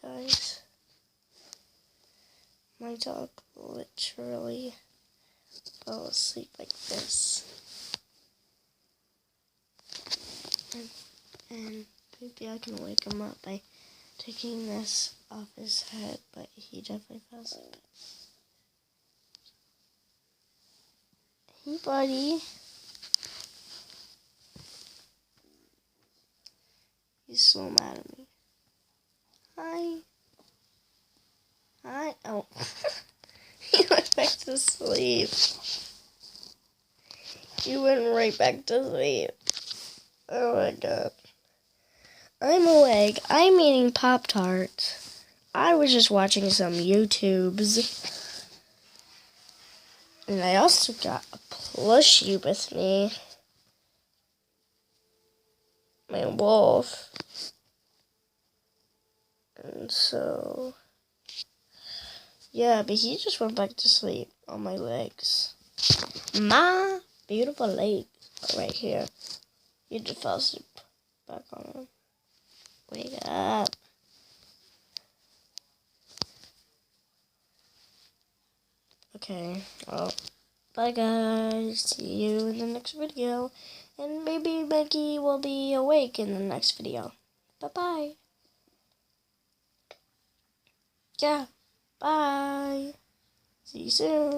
guys. My dog literally fell asleep like this. And maybe I can wake him up by taking this off his head, but he definitely fell asleep. Hey, buddy. He's so mad at me. Hi. Hi. Oh. He went back to sleep. He went right back to sleep. Oh my god. I'm awake. I'm eating Pop-Tarts. I was just watching some YouTubes. And I also got a plushie with me. My wolf. And so, yeah, but he just went back to sleep on my legs. My beautiful legs right here. He just fell asleep back on him. Wake up. Okay, well, bye guys. See you in the next video. And maybe Maggie will be awake in the next video. Bye-bye. Yeah, bye. See you soon.